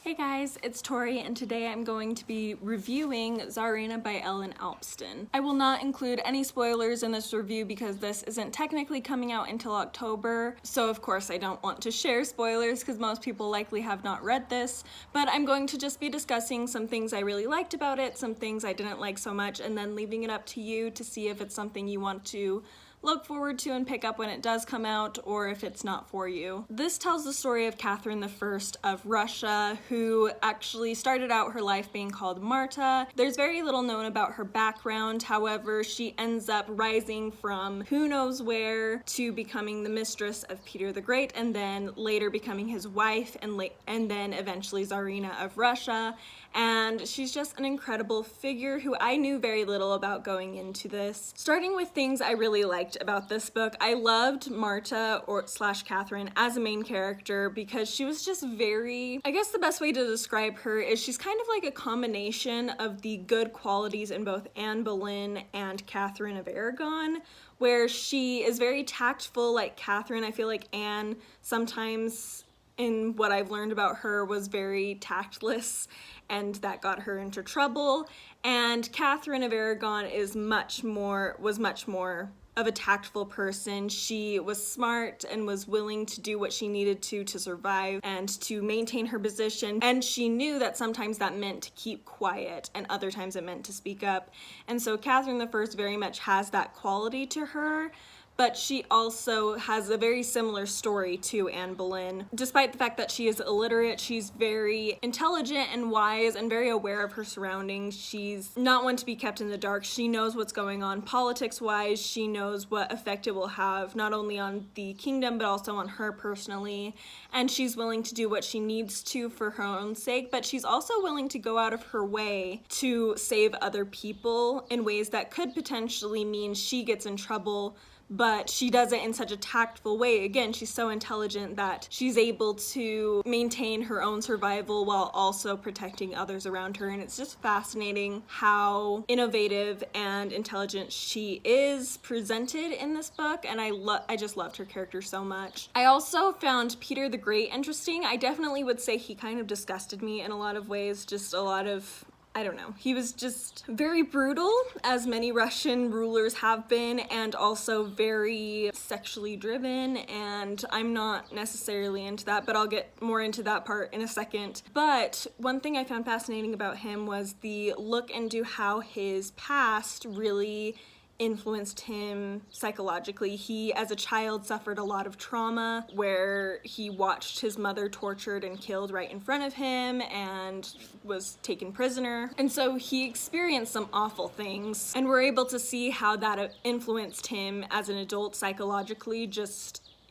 Hey guys, it's Tori, and today I'm going to be reviewing Tsarina by Alpsten. I will not include any spoilers in this review because this isn't technically coming out until October, so of course I don't want to share spoilers because most people likely have not read this, but I'm going to just be discussing some things I really liked about it, some things I didn't like so much, and then leaving it up to you to see if it's something you want to look forward to and pick up when it does come out, or if it's not for you. This tells the story of Catherine I of Russia, who actually started out her life being called Marta. There's very little known about her background, however, she ends up rising from who knows where to becoming the mistress of Peter the Great, and then later becoming his wife, and then eventually Tsarina of Russia. And she's just an incredible figure who I knew very little about going into this. Starting with things I really liked about this book, I loved Marta / Catherine as a main character because she was just very, I guess the best way to describe her is she's kind of like a combination of the good qualities in both Anne Boleyn and Catherine of Aragon, where she is very tactful like Catherine. I feel like Anne sometimes, in what I've learned about her, was very tactless, and that got her into trouble. And Catherine of Aragon was much more of a tactful person. She was smart and was willing to do what she needed to survive and to maintain her position. And she knew that sometimes that meant to keep quiet and other times it meant to speak up. And so Catherine I very much has that quality to her. But she also has a very similar story to Anne Boleyn. Despite the fact that she is illiterate, she's very intelligent and wise and very aware of her surroundings. She's not one to be kept in the dark. She knows what's going on politics-wise. She knows what effect it will have not only on the kingdom but also on her personally. And she's willing to do what she needs to for her own sake, but she's also willing to go out of her way to save other people in ways that could potentially mean she gets in trouble, but she does it in such a tactful way. Again, she's so intelligent that she's able to maintain her own survival while also protecting others around her, and it's just fascinating how innovative and intelligent she is presented in this book, and I just loved her character so much. I also found Peter the Great interesting. I definitely would say he kind of disgusted me in a lot of ways, just a lot of, I don't know, he was just very brutal, as many Russian rulers have been, and also very sexually driven, and I'm not necessarily into that, but I'll get more into that part in a second. But one thing I found fascinating about him was the look into how his past really influenced him psychologically. He, as a child, suffered a lot of trauma where he watched his mother tortured and killed right in front of him and was taken prisoner. And so he experienced some awful things, and we're able to see how that influenced him as an adult psychologically.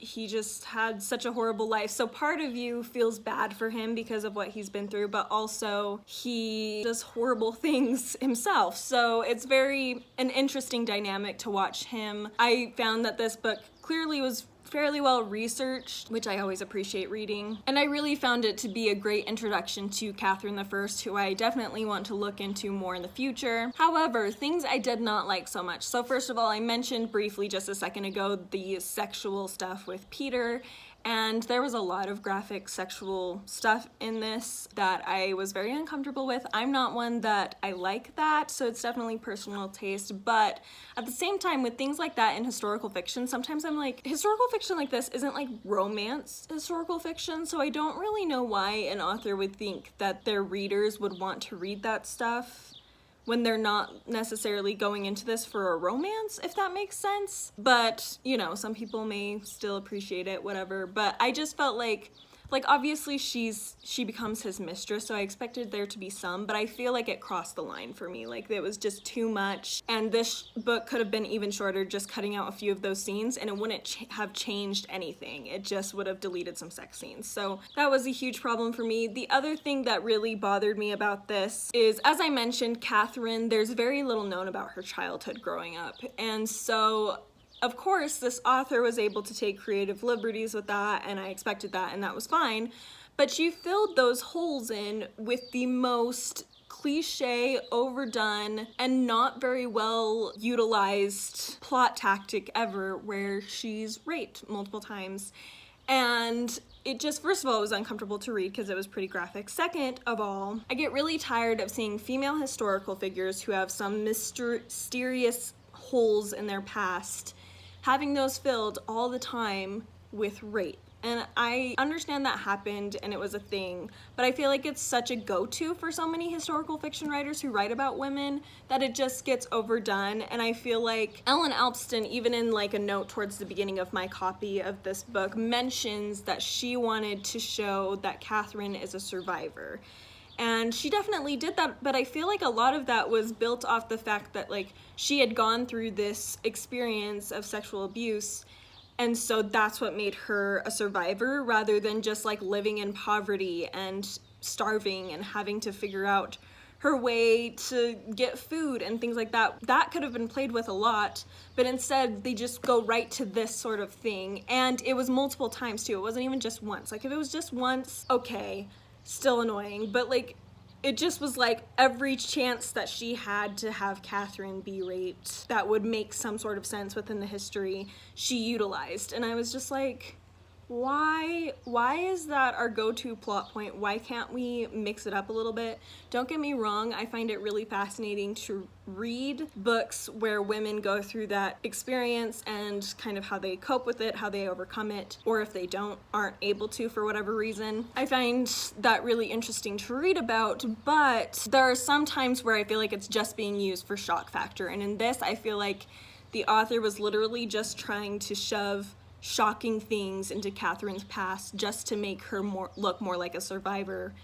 He just had such a horrible life. So part of you feels bad for him because of what he's been through, but also he does horrible things himself. So it's an interesting dynamic to watch him. I found that this book clearly was fairly well researched, which I always appreciate reading. And I really found it to be a great introduction to Catherine I, who I definitely want to look into more in the future. However, things I did not like so much. So first of all, I mentioned briefly just a second ago the sexual stuff with Peter, and there was a lot of graphic sexual stuff in this that I was very uncomfortable with. I'm not one that I like that, so it's definitely personal taste, but at the same time, with things like that in historical fiction, sometimes I'm like, historical fiction like this isn't like romance historical fiction, so I don't really know why an author would think that their readers would want to read that stuff when they're not necessarily going into this for a romance, if that makes sense. But, you know, some people may still appreciate it, whatever. But I just felt like obviously she becomes his mistress, so I expected there to be some, but I feel like it crossed the line for me. Like, it was just too much, and this book could have been even shorter, just cutting out a few of those scenes, and it wouldn't have changed anything. It just would have deleted some sex scenes. So that was a huge problem for me. The other thing that really bothered me about this is, as I mentioned, Catherine, there's very little known about her childhood growing up, and so of course, this author was able to take creative liberties with that, and I expected that, and that was fine. But she filled those holes in with the most cliche, overdone, and not very well utilized plot tactic ever, where she's raped multiple times. And it just, first of all, it was uncomfortable to read because it was pretty graphic. Second of all, I get really tired of seeing female historical figures who have some mysterious holes in their past, having those filled all the time with rape. And I understand that happened and it was a thing, but I feel like it's such a go-to for so many historical fiction writers who write about women that it just gets overdone. And I feel like Ellen Alpsten, even in like a note towards the beginning of my copy of this book, mentions that she wanted to show that Catherine is a survivor. And she definitely did that, but I feel like a lot of that was built off the fact that like she had gone through this experience of sexual abuse, and so that's what made her a survivor rather than just like living in poverty and starving and having to figure out her way to get food and things like that. That could have been played with a lot, but instead they just go right to this sort of thing. And it was multiple times too. It wasn't even just once. Like if it was just once, okay, still annoying, but like it just was like every chance that she had to have Catherine be raped that would make some sort of sense within the history, she utilized. And I was just like, why is that our go-to plot point? Why can't we mix it up a little bit? Don't get me wrong, I find it really fascinating to read books where women go through that experience and kind of how they cope with it, how they overcome it, or if they aren't able to for whatever reason. I find that really interesting to read about, but there are some times where I feel like it's just being used for shock factor, and in this I feel like the author was literally just trying to shove shocking things into Catherine's past just to make her look more like a survivor.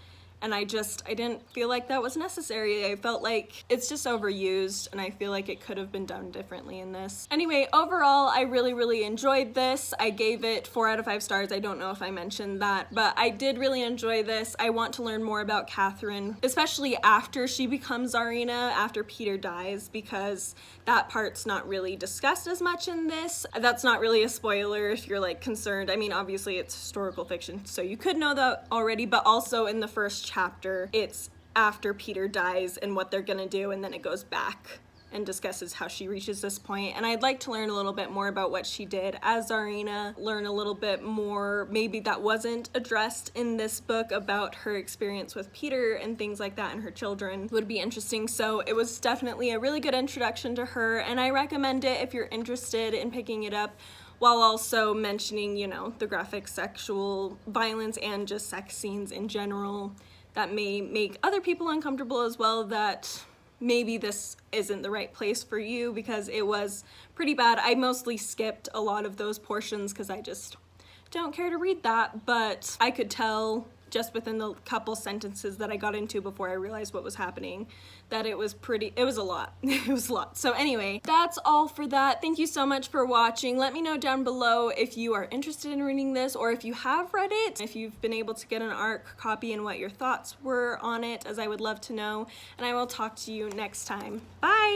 And I didn't feel like that was necessary. I felt like it's just overused, and I feel like it could have been done differently in this. Anyway, overall, I really enjoyed this. I gave it 4 out of 5 stars. I don't know if I mentioned that, but I did really enjoy this. I want to learn more about Catherine, especially after she becomes Tsarina, after Peter dies, because that part's not really discussed as much in this. That's not really a spoiler if you're like concerned. I mean, obviously it's historical fiction, so you could know that already, but also in the first chapter, it's after Peter dies and what they're gonna do, and then it goes back and discusses how she reaches this point. And I'd like to learn a little bit more about what she did as Tsarina, learn a little bit more maybe that wasn't addressed in this book about her experience with Peter and things like that, and her children would be interesting. So it was definitely a really good introduction to her, and I recommend it if you're interested in picking it up, while also mentioning, you know, the graphic sexual violence and just sex scenes in general that may make other people uncomfortable as well, that maybe this isn't the right place for you, because it was pretty bad. I mostly skipped a lot of those portions because I just don't care to read that, but I could tell just within the couple sentences that I got into before I realized what was happening that it was a lot. It was a lot. So anyway, that's all for that. Thank you so much for watching. Let me know down below if you are interested in reading this, or if you have read it, if you've been able to get an ARC copy and what your thoughts were on it, as I would love to know. And I will talk to you next time. Bye!